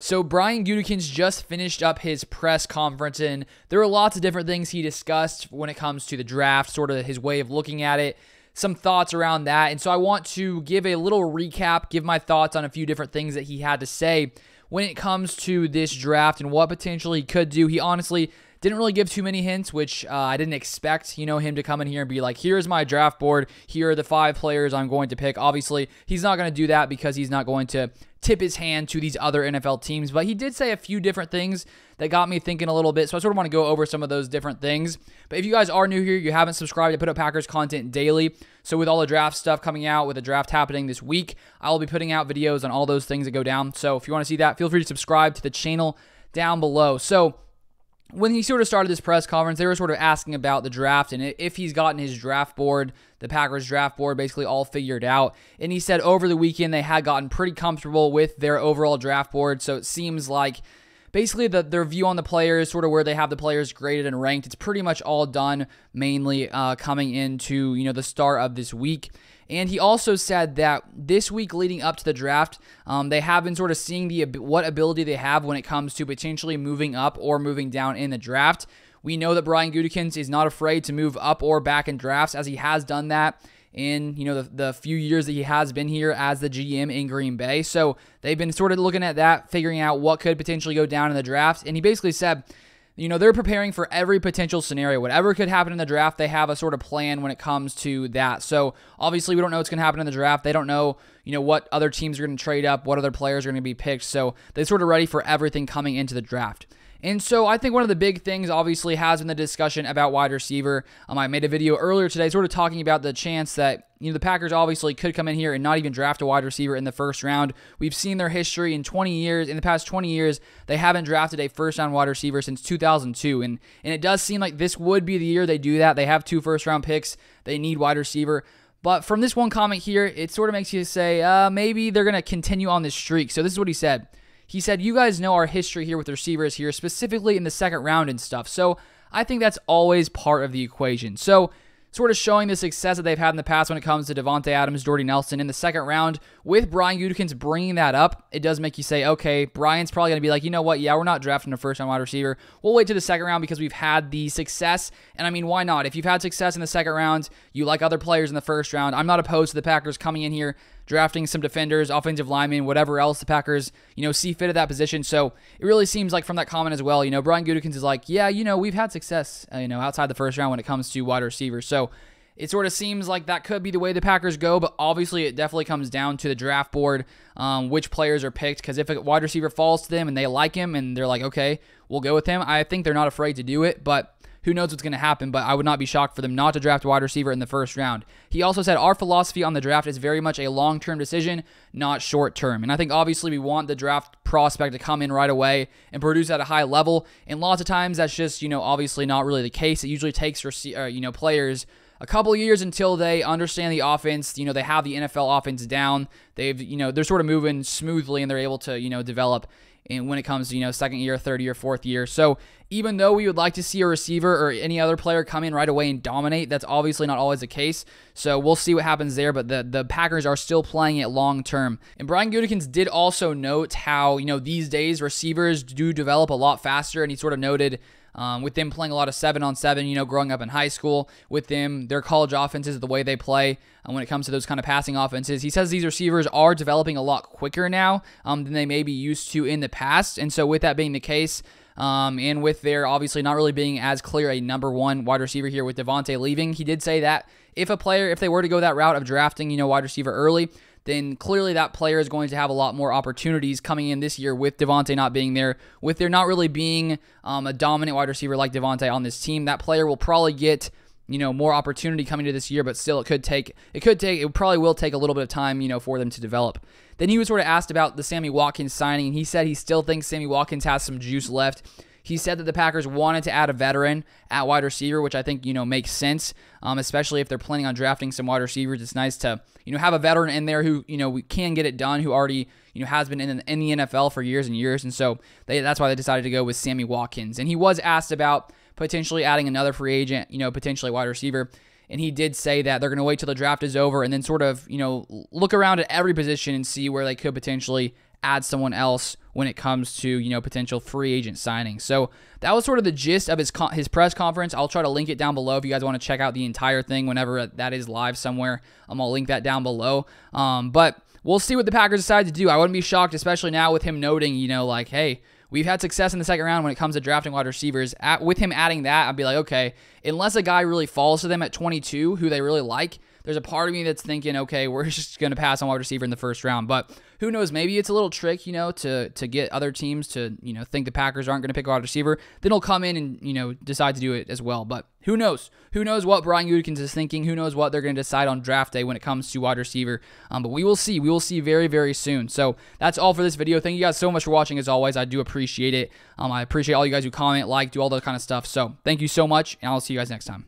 So Brian Gutekunst just finished up his press conference, and there were lots of different things he discussed when it comes to the draft, sort of his way of looking at it, some thoughts around that. And so I want to give a little recap, give my thoughts on a few different things that he had to say when it comes to this draft and what potentially he could do. He honestly didn't really give too many hints, which I didn't expect, him to come in here and be like, here's my draft board. Here are the 5 players I'm going to pick. Obviously, he's not going to do that because he's not going to tip his hand to these other NFL teams. But he did say a few different things that got me thinking a little bit. So I sort of want to go over some of those different things. But if you guys are new here, you haven't subscribed, I put up Packers content daily. So with all the draft stuff coming out, with the draft happening this week, I'll be putting out videos on all those things that go down. So if you want to see that, feel free to subscribe to the channel down below. So when he sort of started this press conference, they were sort of asking about the draft and if he's gotten his draft board, the Packers draft board, basically all figured out. And he said over the weekend they had gotten pretty comfortable with their overall draft board. So it seems like basically their view on the players, sort of where they have the players graded and ranked, it's pretty much all done, mainly coming into the start of this week. And he also said that this week leading up to the draft, they have been sort of seeing what ability they have when it comes to potentially moving up or moving down in the draft. We know that Brian Gutekunst is not afraid to move up or back in drafts, as he has done that in the few years that he has been here as the GM in Green Bay. So they've been sort of looking at that, figuring out what could potentially go down in the draft. And he basically said, they're preparing for every potential scenario. Whatever could happen in the draft, they have a sort of plan when it comes to that. So obviously we don't know what's going to happen in the draft. They don't know, what other teams are going to trade up, what other players are going to be picked. So they're sort of ready for everything coming into the draft. And so I think one of the big things obviously has been the discussion about wide receiver. I made a video earlier today sort of talking about the chance that the Packers obviously could come in here and not even draft a wide receiver in the first round. We've seen their history in the past 20 years, they haven't drafted a first-round wide receiver since 2002. And it does seem like this would be the year they do that. They have 2 first-round picks. They need wide receiver. But from this one comment here, it sort of makes you say, maybe they're going to continue on this streak. So this is what he said. He said, you guys know our history here with receivers here, specifically in the second round and stuff. So I think that's always part of the equation. So sort of showing the success that they've had in the past when it comes to Davante Adams, Jordy Nelson in the second round, with Brian Gutekunst bringing that up, it does make you say, okay, Brian's probably going to be like, you know what, yeah, we're not drafting a first-round wide receiver. We'll wait to the second round because we've had the success. And I mean, why not? If you've had success in the second round, you like other players in the first round, I'm not opposed to the Packers coming in here, drafting some defenders, offensive linemen, whatever else the Packers, see fit at that position. So it really seems like from that comment as well, Brian Gutekunst is like, yeah, we've had success, outside the first round when it comes to wide receivers. So it sort of seems like that could be the way the Packers go, but obviously it definitely comes down to the draft board, which players are picked, because if a wide receiver falls to them and they like him and they're like, okay, we'll go with him, I think they're not afraid to do it, but who knows what's going to happen, but I would not be shocked for them not to draft a wide receiver in the first round. He also said, our philosophy on the draft is very much a long-term decision, not short-term. And I think obviously we want the draft prospect to come in right away and produce at a high level. And lots of times that's just, obviously not really the case. It usually takes, players a couple of years until they understand the offense. They have the NFL offense down. They're sort of moving smoothly and they're able to, develop. And when it comes to, second year, third year, fourth year. So even though we would like to see a receiver or any other player come in right away and dominate, that's obviously not always the case. So we'll see what happens there, but the Packers are still playing it long term. And Brian Gutekunst did also note how, these days receivers do develop a lot faster, and he sort of noted with them playing a lot of 7-on-7, growing up in high school, with them, their college offenses, the way they play, when it comes to those kind of passing offenses. He says these receivers are developing a lot quicker now than they may be used to in the past. And so with that being the case, and with there obviously not really being as clear a number one wide receiver here with Davante leaving, he did say that if they were to go that route of drafting, wide receiver early, then clearly that player is going to have a lot more opportunities coming in this year with Davante not being there. With there not really being a dominant wide receiver like Davante on this team, that player will probably get more opportunity coming to this year, but still it probably will take a little bit of time, for them to develop. Then he was sort of asked about the Sammy Watkins signing, and he said he still thinks Sammy Watkins has some juice left. He said that the Packers wanted to add a veteran at wide receiver, which I think, makes sense, especially if they're planning on drafting some wide receivers. It's nice to, have a veteran in there who, can get it done, who already, has been in the NFL for years and years. And so that's why they decided to go with Sammy Watkins. And he was asked about potentially adding another free agent, potentially wide receiver. And he did say that they're going to wait till the draft is over and then sort of, look around at every position and see where they could potentially add someone else when it comes to, you know, potential free agent signings. So that was sort of the gist of his press conference. I'll try to link it down below if you guys want to check out the entire thing whenever that is live somewhere. I'll link that down below. But we'll see what the Packers decide to do. I wouldn't be shocked, especially now with him noting, you know, like, hey, we've had success in the second round when it comes to drafting wide receivers. With him adding that, I'd be like, okay, unless a guy really falls to them at 22 who they really like, there's a part of me that's thinking, okay, we're just going to pass on wide receiver in the first round. But who knows? Maybe it's a little trick, you know, to get other teams to, you know, think the Packers aren't going to pick a wide receiver. Then he'll come in and, you know, decide to do it as well. But who knows? Who knows what Brian Gutekunst is thinking? Who knows what they're going to decide on draft day when it comes to wide receiver? But we will see. We will see very, very soon. So that's all for this video. Thank you guys so much for watching. As always, I do appreciate it. I appreciate all you guys who comment, like, do all that kind of stuff. So thank you so much, and I'll see you guys next time.